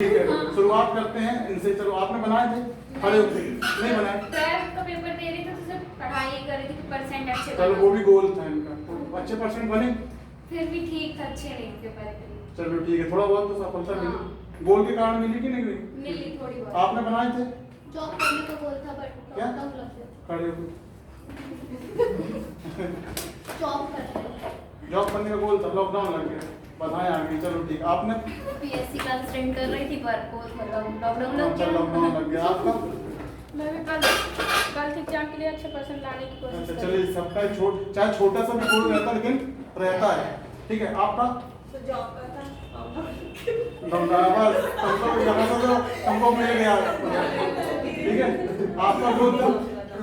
ठीक है, शुरुआत करते हैं इनसे। चलो, आपने बनाए थे? खड़े होके नहीं बनाए? 12th का पेपर दे रही थी तो सिर्फ पढ़ाई कर रही थी कि परसेंट अच्छे चलो, वो भी गोल था इनका, तो अच्छे परसेंट बने। फिर भी ठीक था, अच्छे नहीं थे पर चलो ठीक है, थोड़ा बहुत तो सफलता मिली। गोल के कारण मिली कि नहीं मिली? मिली थोड़ी बहुत। आपने बनाए थे? जॉब करने का गोल था बट क्या? लॉकडाउन लग गया। खड़े होके जॉब करना है। जॉब करने का गोल था, लॉकडाउन लग गया, बधाएं आ गई। चलो ठीक, आपने? पीएससी का स्टैंड कर रही थी पर लॉकडाउन लग अच्छा, गया। लॉकडाउन लग गया। आपका? मैं भी कल एग्जाम के लिए अच्छे परसेंट लाने की कोशिश अच्छा, कर चलिए, सबका चाहे छोटा सा भी गोल रहता है लेकिन रहता है। ठीक है, आपका? तो जॉब का था। बस तुमको मिल गया। ठीक है, आपका गोल था? सर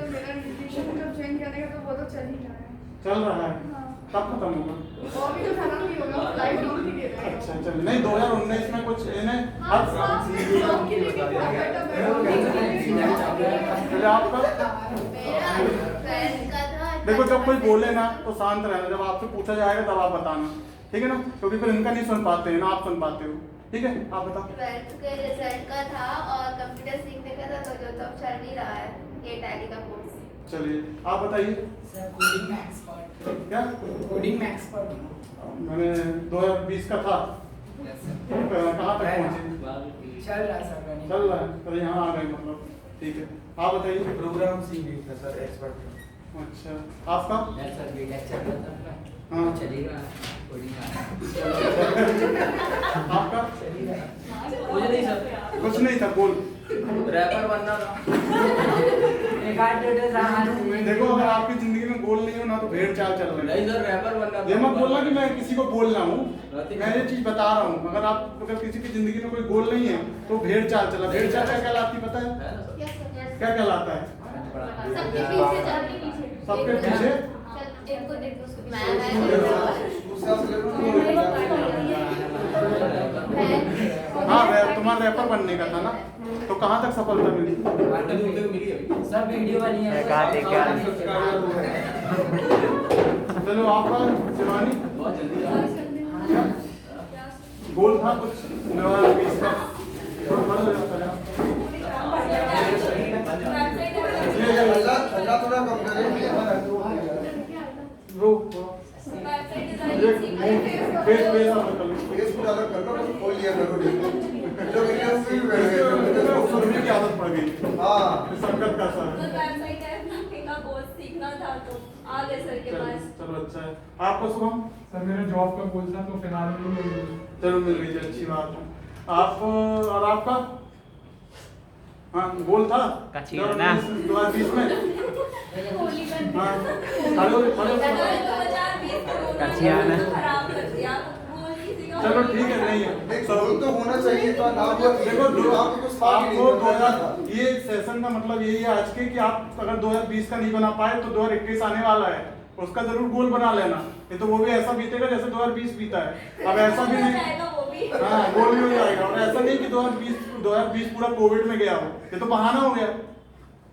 मेरा न्यूट्रिशन जब ज्वाइन करने का तो वो तो चल ही रहा है। चल रहा है, हाँ। कब खत्म होगा? वो अभी तो खत्म नहीं होगा, लाइफ लॉन्ग ही दे रहे हैं। अच्छा, चल नहीं, 2019 में कुछ इन्हें जॉब के लिए भी बहुत बेटर चलिए, आपका? मेरा 12th का था। देखो, जब कोई बोले ना तो शांत रहना, जब आपसे पूछा जाएगा तब आप बताना, ठीक है ना? क्योंकि फिर इनका नहीं सुन पाते हैं ना, आप सुन पाते हो। ठीक है, आप बताओ। 12th के रिजल्ट का था और कंप्यूटर सीखने का था, तो जो तो अब चल नहीं रहा है ये टैली का कोर्स। चलिए, आप बताइए। सर कोडिंग में एक्सपर्ट। क्या? कोडिंग में एक्सपर्ट हूँ। मैंने 2020 का था, कहाँ तक पहुँचे? चल रहा है सर रनिंग। चल रहा है, तो यहाँ आ गए मतलब। ठीक है, आप बताइए। प्रोग्राम सीखने का सर एक्सपर्ट। अच्छा, आपका? मैं सर बीटेक चल रहा था हाँ। चल ही रहा है कोडिंग का। आपका? चल ही रहा है। मुझे नहीं सर, कुछ नहीं था, बोल। रैपर बनना था। एक आध डेढ़ साल देखो, अगर आपकी जिंदगी में गोल नहीं हो ना तो भेड़ चाल चल रही है। नहीं सर, रैपर बनना था। ये मत बोलना कि मैं किसी को बोल रहा हूँ, मैं ये चीज बता रहा हूँ। अगर किसी की जिंदगी में कोई गोल नहीं है तो भेड़ चाल चला। भेड़ चाल क्या कहलाती पता है? है ना सर? Yes sir. क्या कहलाता है? सबके पीछे चलने पीछे। सबके पीछे। एक को देख दो उसको दूसरा हाँ, तुम्हारा रैपर बनने का था ना, तो कहाँ तक सफलता मिली? मिली अभी। सब वीडियो बनी है। चलो, आपका शिवानी बहुत जल्दी गोल था कुछ 2020 का? थोड़ा बड़ा हो जाता है। अल्लाह थोड़ा कम करे। रुक, फेस आप कर लो। फेस को ज्यादा कर लो, बस खोल लिया करो। लोग इंडियन से भी बैठ गए। सुनने की आदत पड़ गई। हाँ, संकट का सर। वेबसाइट है का कोर्स सीखना था तो आ गए सर के पास। चलो, अच्छा है। आपका शुभम? सर मेरा जॉब का गोल था तो फिलहाल तो मिल गई। चलो, मिल गई, अच्छी बात है। आप और आपका? हाँ, गोल था 2020 में। होली बन हाँ, खड़े खराब कर दिया बोल किसी का। चलो ठीक है, नहीं है। एक गोल तो होना चाहिए था ना। वो देखो, आपको कुछ था नहीं, आपको तो था। ये सेशन का मतलब यही है आज के कि आप अगर 2020 का नहीं बना पाए तो 2021 आने वाला है, उसका जरूर गोल बना लेना। ये तो वो भी ऐसा बीतेगा जैसे 2020 बीता है। अब ऐसा भी नहीं, हाँ, गोल भी हो जाएगा। और ऐसा नहीं कि 2020 पूरा कोविड में गया हो, ये तो बहाना हो गया।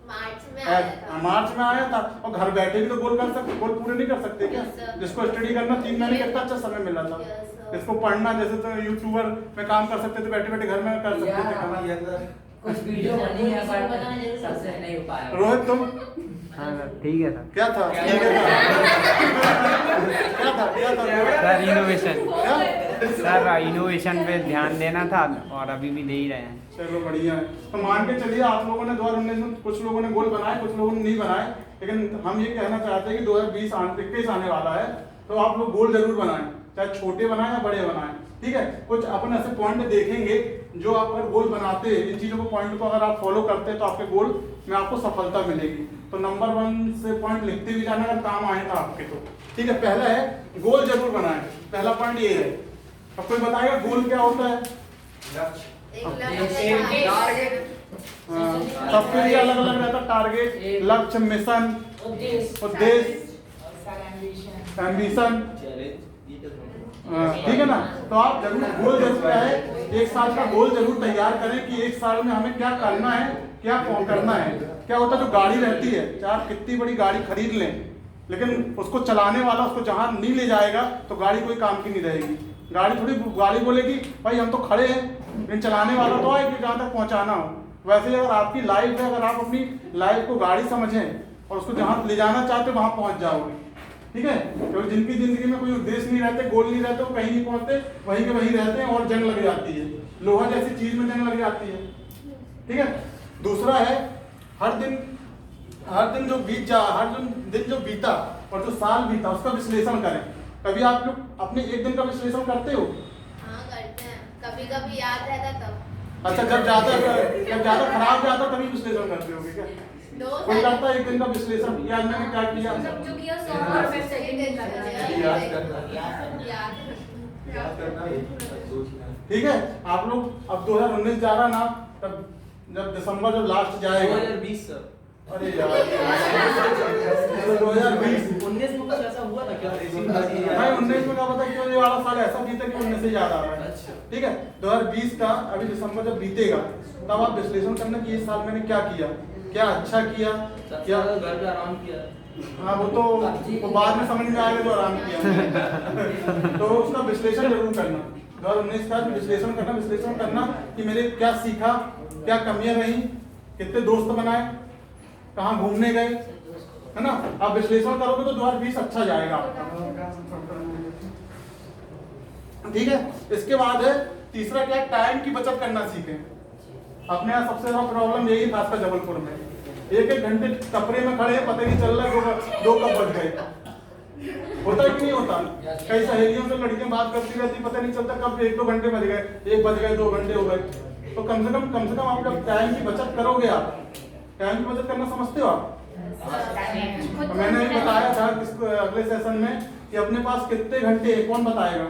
मार्च में आया था। मार्च में आया था, और घर बैठे भी तो गोल कर सकते, गोल पूरे नहीं कर सकते क्या? Yes, sir. जिसको स्टडी करना 3 महीने कितना अच्छा समय मिला था। Yes, sir. जिसको पढ़ना, जैसे तो यूट्यूबर में काम कर सकते थे, बैठे बैठे घर में कर सकते थे काम। ये अंदर कुछ वीडियो बनी है पर सबसे नहीं हो पाया। रोहित, तुम? हाँ सर, ठीक है सर। क्या था? ठीक है था। क्या था? सर इनोवेशन, क्या? सर इनोवेशन पे ध्यान देना था और अभी भी दे ही रहे हैं। चलो, बढ़िया है। तो मान के चलिए, आप लोगों ने 2019 में कुछ लोगों ने गोल बनाए, कुछ लोगों ने नहीं बनाए, लेकिन हम ये कहना चाहते हैं कि 2021 आने वाला है, तो आप लोग गोल जरूर बनाएं, चाहे छोटे बनाएं या बड़े बनाएं। ठीक है, कुछ अपन ऐसे पॉइंट देखेंगे जो आप अगर गोल बनाते हैं, इन चीजों को पॉइंट को अगर आप फॉलो करते हैं तो आपके गोल में आपको सफलता मिलेगी। तो नंबर 1 से पॉइंट लिखते भी जाना, अगर काम आए था आपके तो। ठीक है, पहला है गोल जरूर बनाएं। पहला पॉइंट ये है। अब कोई बताएगा गोल क्या होता है? एक लक्ष्य सबके लिए अलग अलग रहता, टारगेट, लक्ष्य, मिशन, उद्देश्य, एम्बिशन। ठीक है ना? तो आप जरूर गोल जरूर क्या है, 1 साल का गोल जरूर तैयार करें कि 1 साल में हमें क्या करना है, क्या करना है। क्या होता है, जो गाड़ी रहती है, चाहे आप कितनी बड़ी गाड़ी खरीद लें, लेकिन उसको चलाने वाला उसको जहां नहीं ले जाएगा तो गाड़ी कोई काम की नहीं रहेगी। गाड़ी बोलेगी भाई हम तो खड़े हैं, लेकिन चलाने वाला तो है कि जहाँ तक पहुँचाना हो। वैसे ही अगर आपकी लाइफ है, अगर आप अपनी लाइफ को गाड़ी समझें और उसको जहाँ ले जाना चाहते हो वहाँ पहुँच जाओगे, ठीक है। क्योंकि जिनकी जिंदगी में कोई उद्देश्य नहीं रहते, गोल नहीं रहते, वो कहीं नहीं पहुँचते, वहीं के वहीं रहते हैं और जंग लग जाती है। लोहा जैसी चीज में जंग लग जाती है, ठीक है। दूसरा है हर दिन जो बीता और जो साल बीता उसका विश्लेषण करें। कभी आप लोग अपने एक दिन का विश्लेषण करते हो? हाँ करते हैं, कभी कभी याद रहता तब। अच्छा, जब ज्यादा खराब जाता तभी विश्लेषण करते होगे क्या? कोई करता है एक दिन का विश्लेषण, यार मैंने क्या किया? जो किया 100 बार फिर से एक दिन ठीक है। आप लोग अब 2019 जा रहा ना, तब जब दिसंबर जब लास्ट जाएगा 2020 सर। अरे यार 2020 19 में कुछ ऐसा हुआ था क्या? भाई 19 में क्या पता क्यों ये वाला साल ऐसा बीता कि 19 से याद आ रहा है। अच्छा। ठीक है, 2020 का अभी दिसंबर जब बीतेगा तब आप विश्लेषण करना कि इस साल मैंने क्या किया, क्या अच्छा किया, क्या घर पे आराम किया। हाँ वो तो बाद में समझ में आएगा जो आराम किया। तो उसका विश्लेषण जरूर करना। 2019 का विश्लेषण करना कि मेरे क्या सीखा, क्या कमियां रही, कितने दोस्त बनाए, कहाँ घूमने गए, है ना। आप विश्लेषण करोगे तो 2020 अच्छा जाएगा आपका, ठीक है। इसके बाद है तीसरा क्या, टाइम की बचत करना सीखें। अपने यहाँ सबसे ज्यादा प्रॉब्लम यही था खासकर जबलपुर में, एक घंटे कपड़े में खड़े हैं, पता ही नहीं चल रहा है दो कब बज गए। होता है कि नहीं होता? कई सहेलियों से लड़कियां बात करती रहती, पता नहीं चलता कब 1-2 घंटे बज गए, 1 बज गए, 2 घंटे हो गए। तो कम से कम आप जब टाइम की बचत करोगे, आप टाइम की बचत करना समझते हो आप? तो मैंने भी बताया था अगले सेशन में कि अपने पास कितने घंटे, कौन बताएगा?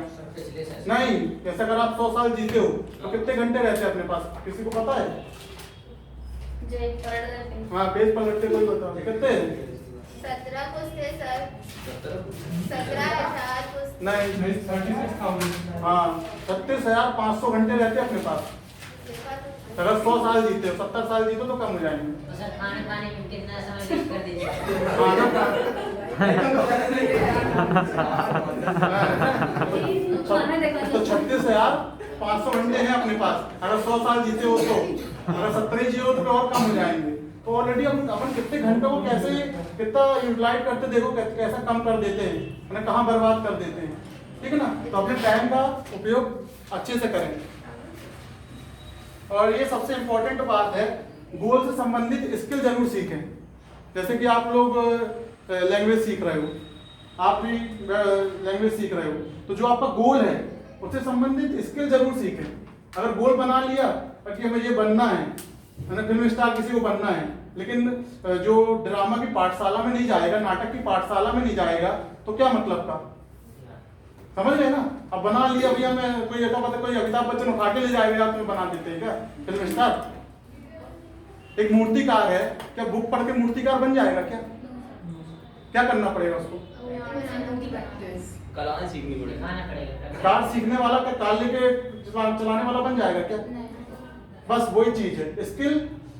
नहीं, जैसे अगर आप 100 साल जीते हो तो कितने घंटे रहते हैं अपने पास, किसी को पता है? हाँ पेज पलटते कोई बताओ कितने? 17 कुछ थे सर, 17,000 कुछ। नहीं 36,000। हाँ 36,500 घंटे रहते हैं अपने पास। अगर 100 साल जीते हो, 70 साल जीते तो कम हो जाएंगे। तो सर खाने में कितना समय वेस्ट कर दीजिए? तो 36,500 घंटे हैं अपने पास। अगर 100 साल जीते हो तो, अगर 70 जियो तो और कम हो जाएंगे। तो ऑलरेडी अपन कितने घंटों को कितना यूटिलाइज करते, देखो कैसा कम कर देते हैं, कहाँ बर्बाद कर देते हैं, ठीक है ना। तो अपने टाइम का उपयोग अच्छे से करें। और ये सबसे इम्पोर्टेंट बात है, गोल से संबंधित स्किल जरूर सीखें। जैसे कि आप लोग लैंग्वेज सीख रहे हो, आप भी लैंग्वेज सीख रहे हो, तो जो आपका गोल है उससे संबंधित स्किल जरूर सीखें। अगर गोल बना लिया कि हमें ये बनना है, फिल्म स्टार किसी को बनना है, लेकिन जो ड्रामा की पाठशाला में नहीं जाएगा, नाटक की पाठशाला में नहीं जाएगा, तो क्या मतलब का? समझ गए ना। अब बना लिया भैया, मैं कोई ऐसा पता कोई अमिताभ बच्चन उठा के ले जाएगा, आप बना देते हैं क्या फिल्म स्टार? एक मूर्तिकार है, क्या बुक पढ़ के मूर्तिकार बन जाएगा क्या? क्या करना पड़ेगा उसको? कलाएं सीखनी पड़ेगी। कार सीखने वाला का कार लेके चलाने वाला बन जाएगा क्या? बस वही चीज है स्किल।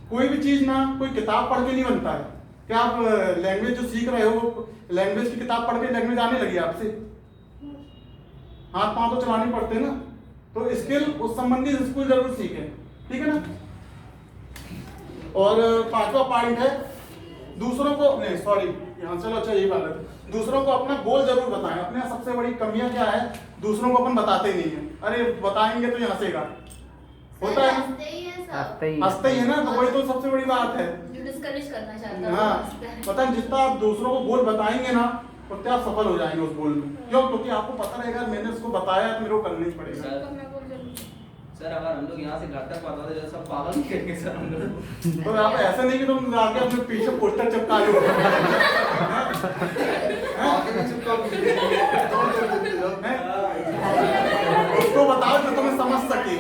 कोई भी चीज ना कोई किताब पढ़ के नहीं बनता है। क्या आप लैंग्वेज जो सीख रहे हो, लैंग्वेज की किताब पढ़ के लैंग्वेज आने लगी आपसे? हाथ पांव तो चलाने पड़ते हैं ना। तो स्किल उस संबंधी स्किल जरूर सीखें, ठीक है ना। और 5वां पॉइंट है दूसरों को, नहीं सॉरी यहाँ चलो, अच्छा यही बात है, दूसरों को अपना गोल जरूर बताएं। अपने सबसे बड़ी कमियां क्या है, दूसरों को अपन बताते नहीं है। अरे बताएंगे तो यहाँ हंसेगा, होता है हंसते ही है ना। तो वही तो सबसे बड़ी बात है। डिस्करेज करना चाहता हूं। हाँ पता है, जितना आप दूसरों को गोल बताएंगे ना उतने आप सफल हो जाएंगे उस गोल में। क्यों? क्योंकि आपको पता रहेगा मैंने उसको बताया तो मेरे को करना ही पड़ेगा। सर अगर हम लोग यहाँ से घर तक बताते जैसे सब पागल करेंगे सर हम लोग। तो आप ऐसा नहीं कि तुम आके अपने पीछे पोस्टर चिपका लो। उसको बताओ जो तुम्हें समझ सके,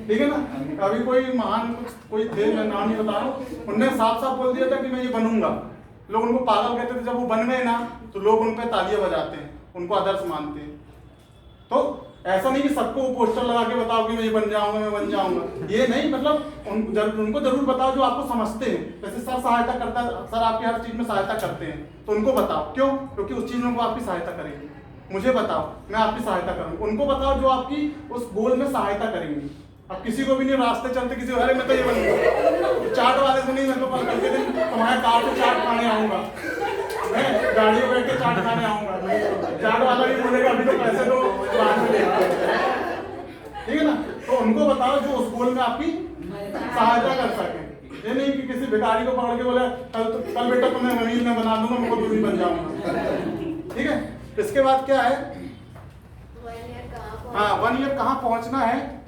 ठीक है ना। अभी कोई महान कोई थे, मैं नाम नहीं बता रहा हूँ, उन्होंने साफ साफ बोल दिया था कि मैं ये बनूंगा। लोग उनको पागल कहते थे। जब वो बन गए ना तो लोग उन पर तालियां बजाते हैं, उनको आदर्श मानते हैं। तो ऐसा नहीं कि सबको पोस्टर लगा के बताओ कि मैं ये बन जाऊंगा, मैं बन जाऊंगा, ये नहीं। मतलब उनको जरूर बताओ जो आपको समझते हैं। जैसे सर सहायता करता है, सर आपकी हर चीज में सहायता करते हैं, तो उनको बताओ। क्यों? क्योंकि उस चीज में वो आपकी सहायता करेंगे। मुझे बताओ, मैं आपकी सहायता करूंगा। उनको बताओ जो आपकी उस गोल में सहायता करेंगे। अब किसी को भी नहीं, रास्ते चलते किसी को, अरे मैं तो ये बनूंगा, चाट वाले से नहीं, मैं तो कल के दिन तुम्हारे कार से चाट खाने आऊंगा, मैं गाड़ी में बैठ के चाट खाने आऊंगा। चाट वाला भी बोलेगा अभी तो पैसे दो, बाद में देंगे। ठीक है ना? तो उनको बताओ जो उस गोल में आपकी सहायता कर सके। ये नहीं कि किसी भिखारी को पकड़ के बोले कल बेटा तुम्हें अमीर में बना दूंगा, मैं खुद भी बन जाऊंगा। ठीक है? इसके बाद क्या है, 1 ईयर कहाँ पहुंचना है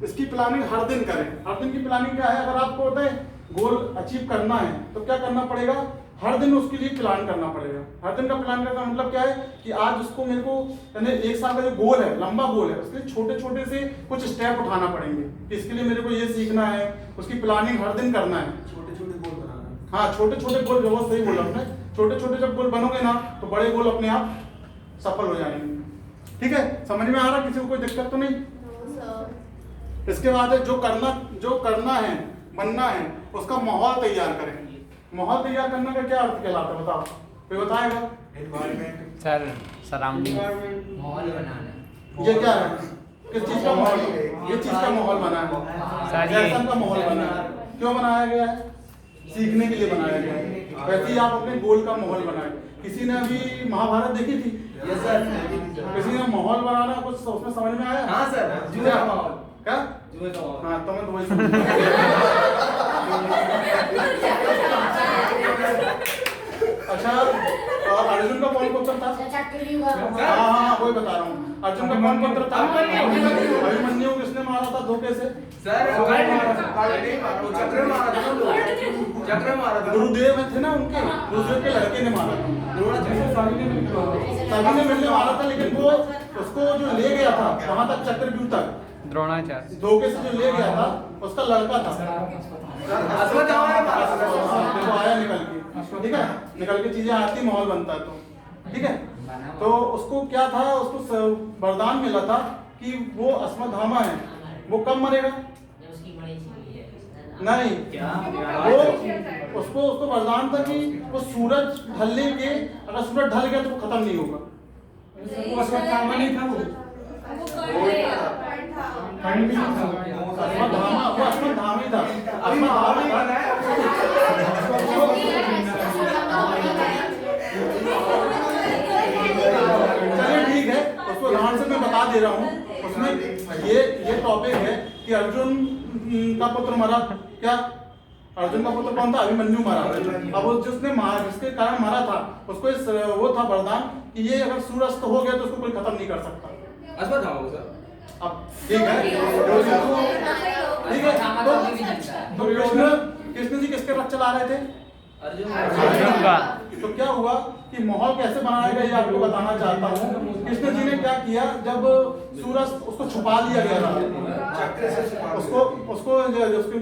इसकी प्लानिंग हर दिन करें। हर दिन की प्लानिंग क्या है, अगर आपको होता है गोल अचीव करना है तो क्या करना पड़ेगा, हर दिन उसके लिए प्लान करना पड़ेगा। हर दिन का प्लान करना मतलब क्या है कि आज उसको मेरे को यानी 1 साल का जो गोल है, लंबा गोल है, उसके लिए छोटे छोटे से कुछ स्टेप उठाना पड़ेंगे कि इसके लिए मेरे को ये सीखना है। उसकी प्लानिंग हर दिन करना है। छोटे छोटे गोल बनाना है। हाँ, छोटे छोटे गोल, बहुत सही बोला आपने। छोटे छोटे जब गोल बनोगे ना तो बड़े गोल अपने आप सफल हो जाएंगे। ठीक है? समझ में आ रहा? किसी को कोई दिक्कत तो नहीं? इसके बाद है जो करना है, बनना है, उसका माहौल तैयार करें। माहौल तैयार करने का क्या अर्थ कहलाता है, बताओ, कोई बताएगा? एनवायरनमेंट सर सराउंडिंग माहौल बनाना। ये क्या है, किस चीज का माहौल? ये चीज का माहौल बना है, फैशन का माहौल बना है। क्यों बनाया गया है? सीखने के लिए बनाया गया है। वैसे ही आप अपने गोल का माहौल बनाए। किसी ने अभी महाभारत देखी थी? Yes sir. किसी ने माहौल बनाना कुछ उसमें समझ में आया? हाँ सर, जुए का माहौल। क्या? जुए का माहौल। हाँ, तो मैं तो वही समझ। अच्छा, और अर्जुन का कौन पुत्र था? हाँ, वही बता रहा हूँ। अर्जुन का कौन पुत्र था? अभिमन्यु। किसने मारा था धोखे से? सर चक्र मारा था। गुरुदेव थे ना उनके, गुरुदेव के लड़के ने मारा था। सभी ने मिलने मारा था, लेकिन वो उसको जो ले गया था वहां तक, चक्रव्यूह तक, द्रोणाचार्य धोखे से जो ले गया था उसका लड़का था। देखो आया निकल के। ठीक है? निकल के चीजें आती, माहौल बनता है। तो ठीक है, तो उसको क्या था, उसको वरदान मिला था कि वो अश्वत्थामा है, वो कब मरेगा? नहीं, वो उसको वरदान था कि वो सूरज ढलने के, अगर सूरज ढल गया तो वो खत्म नहीं होगा। वो अश्वत्थामा नहीं था, वो कर्ण भी नहीं था। अश्वत्थामा, वो अश्वत्थामा ही था। अश्वत्थामा चलिए ठीक है, उसको ध्यान से मैं बता दे रहा हूँ। उसमें ये टॉपिक है कि अर्जुन का पुत्र मरा। क्या अर्जुन का पुत्र कौन था? अभिमन्यु मरा। अब वो जिसके कारण मरा था उसको वो था वरदान कि ये अगर सूर्यास्त हो गया तो उसको कोई खत्म नहीं कर सकता। अश्वत्थामा सर। अब ठीक है, ठीक है। तो कृष्ण जी किसके रथ चला रहे थे? अर्जुन का। तो क्या हुआ कि माहौल कैसे बनाया गया ये आपको बताना चाहता हूँ। कृष्ण जी ने क्या किया, जब सूरज उसको छुपा लिया गया था, उसको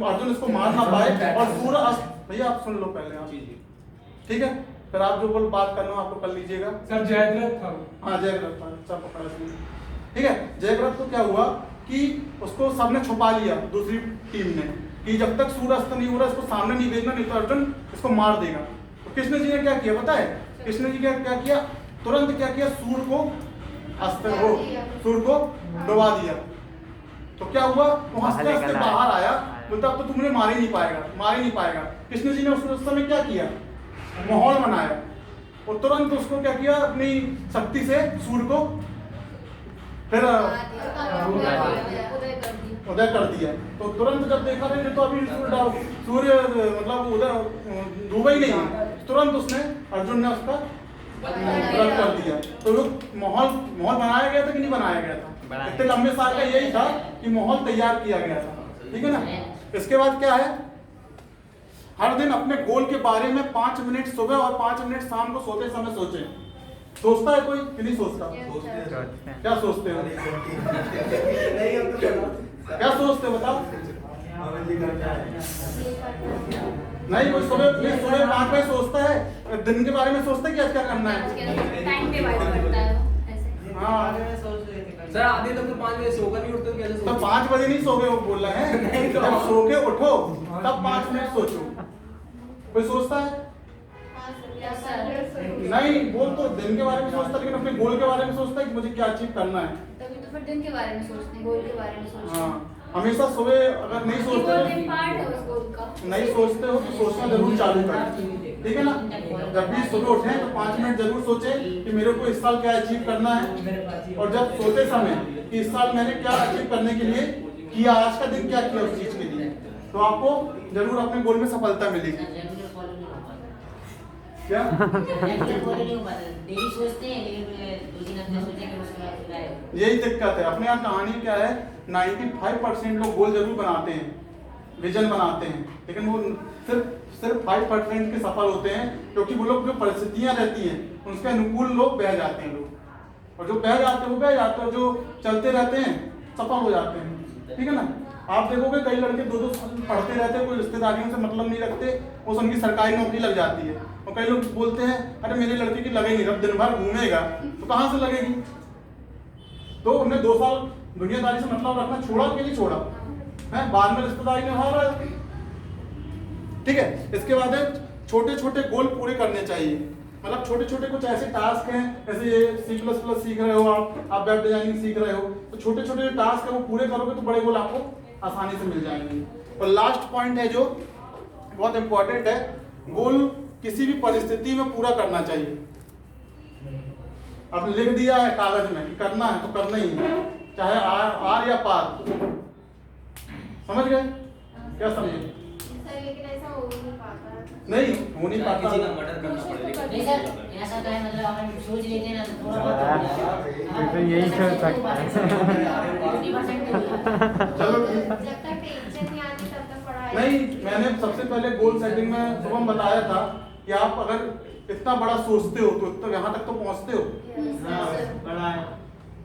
अर्जुन उसको मार ना पाए और सूरज, भैया आप सुन लो पहले आप, ठीक है? फिर आप जो बोल बात करना आपको कर लीजिएगा। सर जयद्रथ था। हाँ, जयद्रथ था, सब पकड़ा सुनिए। ठीक है, जयद्रथ को क्या हुआ कि उसको सबने छुपा लिया, दूसरी टीम ने, कि जब तक सूर्य अस्त नहीं हो रहा इसको सामने नहीं भेजना, नहीं तो अर्जुन इसको मार देगा। तो कृष्ण जी ने क्या किया पता है? कृष्ण जी ने क्या किया, तुरंत क्या किया, सूर्य को डुबा दिया। तो क्या हुआ, वो हंसते हंसते बाहर आया, बोलता अब तो तुमने मार ही नहीं पाएगा। कृष्ण जी ने उस समय क्या किया, माहौल बनाया और तुरंत उसको क्या किया, अपनी शक्ति से सूर्य को फिर उदय कर दिया। तो तुरंत जब देखा था तो अभी सूर्य मतलब उदय डूबा ही नहीं है, तुरंत उसने अर्जुन ने उसका रद्द कर दिया। तो वो माहौल बनाया गया था कि नहीं बनाया गया था? इतने लंबे साल का यही था कि माहौल तैयार किया गया था। ठीक है ना? इसके बाद क्या है, हर दिन अपने गोल के बारे में 5 मिनट सुबह और 5 मिनट शाम को सोते समय सोचें। सोचता है कोई कि नहीं सोचता? क्या सोचते हो? क्या सोचते हो बताओ? नहीं, कोई सुबह 5 बजे सोचता है, दिन के बारे में सोचता है कि आज क्या करना है। हाँ, सर आधे तक तो 5 बजे सोकर नहीं उठते, कैसे तो 5 बजे नहीं सो गए वो बोल रहा है, जब सो के उठो तब 5 मिनट सोचो। कोई सोचता है? नहीं, वो तो दिन के बारे में सोचता है, लेकिन अपने गोल के बारे में सोचता है कि मुझे क्या अचीव करना है। तभी तो फिर दिन के बारे में सोचते हैं, गोल के बारे में सोचते हैं। हाँ, हमेशा सुबह अगर नहीं सोचते इम्पोर्टेंट पार्ट है उस गोल का। नहीं सोचते हो तो सोचना जरूर चालू करें, ठीक है ना। जब भी सुबह उठें तो 5 मिनट जरूर सोचें कि मेरे को इस साल क्या अचीव करना है, और जब सोते समय कि इस साल मैंने क्या अचीव करने के लिए किया, आज का दिन क्या किया उस चीज के लिए, तो आपको जरूर अपने गोल में सफलता मिलेगी। क्या डेली सोचते हैं लेकिन 2-3 हफ्ते सोचेंगे उसके बाद सुधार है। यही दिक्कत है अपने यहाँ। कहानी क्या है, 95% लोग गोल जरूर बनाते हैं, विजन बनाते हैं, लेकिन वो सिर्फ 5% के सफल होते हैं, क्योंकि वो लोग जो परिस्थितियां रहती हैं उसके अनुकूल लोग बह जाते हैं लोग, और जो बह जाते हैं वो बह जाते हैं, और जो चलते रहते हैं सफल हो जाते हैं, ठीक है ना। आप देखोगे कई लड़के 2-2 साल पढ़ते रहते हैं, कोई रिश्तेदारियों से मतलब नहीं रखते, वो उनकी सरकारी नौकरी लग जाती है, और कई लोग बोलते हैं अरे मेरे लड़के की लगेगी, अब दिन भर घूमेगा तो कहाँ से लगेगी। तो उन्हें 2 साल दुनियादारी से मतलब रखना छोड़ा कि नहीं छोड़ा है, बाद में रिश्तेदारी निभा रहा है, ठीक है। इसके बाद छोटे छोटे गोल पूरे करने चाहिए, मतलब छोटे छोटे कुछ ऐसे टास्क हैं, जैसे ये C++ सीख रहे हो आप वेब डिजाइनिंग सीख रहे हो, तो छोटे छोटे टास्क है वो पूरे करोगे तो बड़े गोल आपको आसानी से मिल जाएंगे। और लास्ट पॉइंट है जो बहुत इंपॉर्टेंट है, गोल किसी भी परिस्थिति में पूरा करना चाहिए। अब लिख दिया है कागज में कि करना है तो करना ही है, चाहे आर या पार। समझ गए? क्या समझे? लेकिन ऐसा हो नहीं पाता है। नहीं हो नहीं पाता। किसी का मर्डर करना पड़ेगा। नहीं सर, ऐसा तो है, मतलब अपन सोच लेते हैं ना तो थोड़ा बहुत तो यही सोच सकता है। चलो जब तक टेंशन नहीं आती तब तक पढ़ाई। नहीं, मैंने सबसे पहले गोल सेटिंग में शुभम बताया था कि आप अगर इतना बड़ा सोचते हो तो यहाँ तक तो पहुँचते हो। बड़ा है।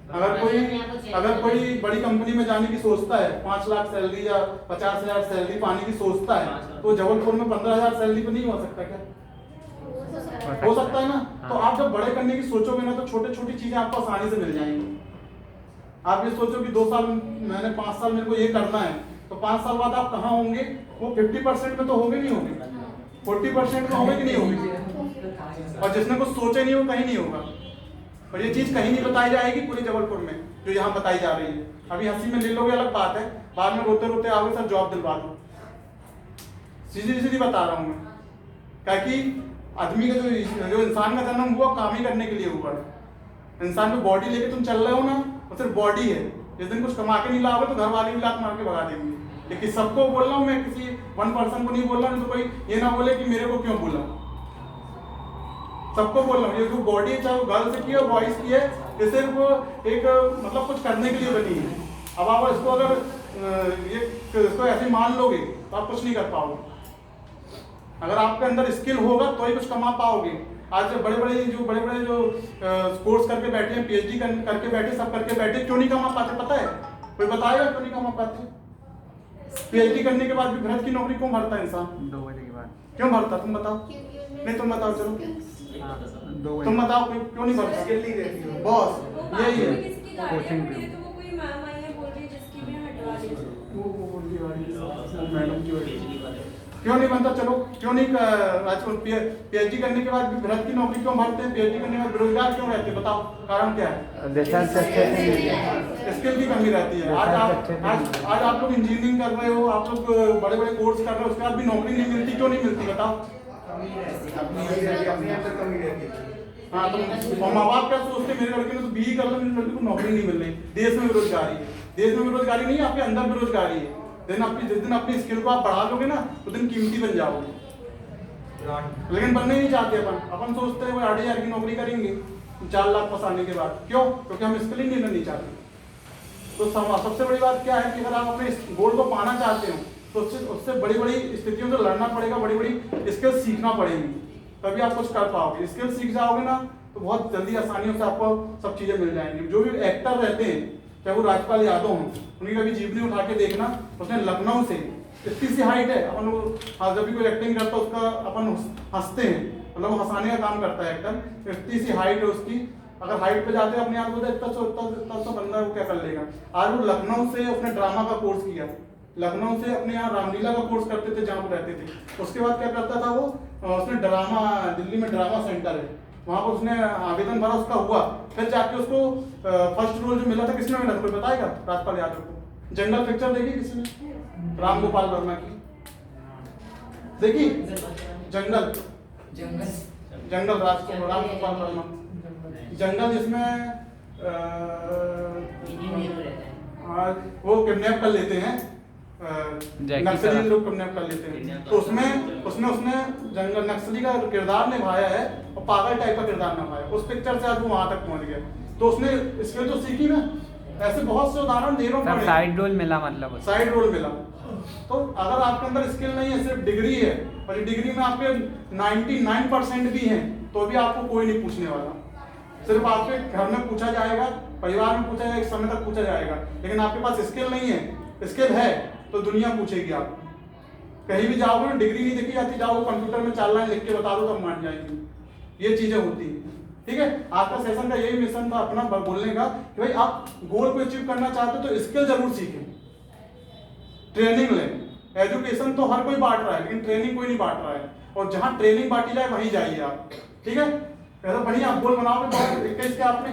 अगर कोई बड़ी कंपनी में जाने की सोचता है, 5 लाख सैलरी या 50,000 सैलरी पाने की सोचता है, तो जबलपुर में 15,000 सैलरी पे नहीं हो सकता क्या? हो सकता है ना। तो आप जब बड़े करने की सोचोगे ना तो छोटी छोटी चीजें आपको आसानी से मिल जाएंगी। आप ये सोचो कि 2 साल मैंने 5 साल मेरे को ये करना है, तो 5 साल बाद आप कहाँ होंगे? वो 50% में तो होंगे नहीं होंगे, 40% में होंगे कि नहीं होंगे। और जिसने कुछ सोचे नहीं हो कहीं नहीं होगा, और ये चीज कहीं नहीं बताई जाएगी पूरे जबलपुर में जो यहाँ बताई जा रही है। अभी हंसी में ले लोगे अलग बात है, बाद में रोते रोते आओगे सर जॉब दिलवा दो। सीधी सीधी बता रहा हूँ मैं, ताकि आदमी का जो इंसान का जन्म हुआ काम ही करने के लिए हुआ है। इंसान को बॉडी लेके तुम चल रहे हो ना, वो सिर्फ बॉडी है। जिस दिन कुछ कमा के नहीं लाओगे तो घर वाले भी लात मार के भगा देंगे। लेकिन सबको बोल रहा हूँ मैं, किसी 1% को नहीं बोल रहा, नहीं तो कोई ये ना बोले कि मेरे को क्यों बोला। सबको बोल रहा हूँ, ये जो बॉडी है चाहे वो गर्ल्स की है बॉयज की है, ये सिर्फ एक मतलब कुछ करने के लिए बनी है। अब आप इसको अगर इसको ऐसे मान लोगे तो आप कुछ नहीं कर पाओगे। अगर आपके अंदर स्किल होगा तो ही कुछ कमा पाओगे। आज बड़े बड़े जो कोर्स करके बैठे हैं, PhD करके बैठे, सब करके बैठे, क्यों नहीं कमा पाते पता है? कोई बताएगा क्यों नहीं कमा पाते? PhD करने के बाद भी भरत की नौकरी क्यों भरता है इंसान? 2 बजे के बाद। क्यों भरता? तुम बताओ। नहीं तुम बताओ, चलो 2 तुम बताओ क्यों नहीं भरता? स्किल नहीं रहती है। बॉस यही है। किसकी गाड़ियाँ खड़ी है तो वो कोई मैम आई है बोल रही है जिसकी भी हटवा दीजिए। वो मैडम की वजह क्यों नहीं बनता? चलो क्यों नहीं आजकल PhD करने के बाद भी भरत की नौकरी क्यों भरते हैं? PhD करने के बाद बेरोजगार क्यों रहते हैं? बताओ कारण क्या है? रिसर्च अच्छे से नहीं है। स्किल की कमी रहती है। आज आप लोग इंजीनियरिंग कर रहे हो, आप लोग बड़े बड़े कोर्स कर रहे हो, उसके बाद भी नौकरी नहीं मिलती। क्यों नहीं मिलती बताओ? अपने अंदर कमी रहती है। हाँ तो माँ बाप क्या सोचते हैं, मेरे लड़के ने तो BE कर लो, मेरे लड़के को नौकरी नहीं मिल रही। देश में बेरोजगारी है। देश में बेरोजगारी नहीं, आपके अंदर बेरोजगारी है। जिस दिन अपनी स्किल को आप बढ़ा लोगे ना उस दिन कीमती बन जाओगे। लेकिन बनने नहीं चाहते अपन सोचते हैं वो 8,000 की नौकरी करेंगे 4 लाख फंसाने के बाद। क्यों? क्योंकि हम स्किल ही नहीं चाहते। तो सबसे बड़ी बात क्या है कि अगर आप अपने गोल को पाना चाहते हो तो उससे बड़ी बड़ी स्थितियों से लड़ना पड़ेगा, बड़ी बड़ी स्किल सीखना पड़ेगी, तभी आप कुछ कर पाओगे। स्किल सीख जाओगे ना तो बहुत जल्दी आसानियों से आपको सब चीजें मिल जाएंगी। जो भी एक्टर रहते हैं, चाहे वो राजपाल यादव हों, उनकी कभी जीवनी उठा के देखना, उसने लखनऊ से इतनी सी हाइट है, अपन जब भी कोई एक्टिंग करता है उसका अपन हंसते हैं, मतलब वो हंसाने का काम करता है एक्टर। इतनी सी हाइट है उसकी, अगर हाइट पे जाते अपने आप को इतना तो बंदा वो क्या कर लेगा। आज वो लखनऊ से उसने ड्रामा का कोर्स किया, लखनऊ से अपने यहाँ रामलीला का कोर्स करते थे जहाँ पर रहते थे। उसके बाद क्या करता था वो, उसने ड्रामा, दिल्ली में ड्रामा सेंटर है, वहाँ पर उसने आवेदन भरा, उसका हुआ, फिर जाके उसको फर्स्ट रोल जो मिला था, किसने मिला था कोई बताएगा? राजपाल यादव को। जंगल पिक्चर देखी किसी ने? राम गोपाल वर्मा की देखी? जंगल जंगल राम गोपाल वर्मा जंगल, जिसमें वो किडनैप कर लेते हैं, नक्सली लोग किडनैप कर लेते हैं, तो उसमें उसने जंगल नक्सली का किरदार निभाया है और पागल टाइप का किरदार निभाया। उस पिक्चर से आज वो वहां तक पहुंच गया, तो उसने स्किल तो सीखी ना। ऐसे बहुत से उदाहरण ढेरों पड़े। साइड रोल मिला, मतलब साइड रोल मिला। तो अगर आपके अंदर स्किल नहीं है, सिर्फ डिग्री है, और डिग्री में आपके 99% भी हैं, तो भी आपको कोई नहीं पूछने वाला। सिर्फ आपके घर में पूछा जाएगा, परिवार में पूछा जाएगा, एक समय तक पूछा जाएगा, लेकिन आपके पास स्किल नहीं है, स्किल है तो दुनिया पूछेगी आपको। कहीं भी जाओगे, डिग्री नहीं देखी जाती, जाओ कंप्यूटर में 4 लाइन लिख के बता दो, तब मान जाएंगे। ये चीजें होती हैं, ठीक है। आपका सेशन का यही मिशन था अपना बोलने का कि भाई आप गोल को अचीव करना चाहते हो तो स्किल जरूर सीखें, ट्रेनिंग लें। एजुकेशन तो हर कोई बांट रहा है, लेकिन ट्रेनिंग कोई नहीं बांट रहा है, और जहां ट्रेनिंग बांटी जाए वहीं जाइए आप, ठीक है। ऐसा बढ़िया आप गोल बनाओगे। 21 के आपने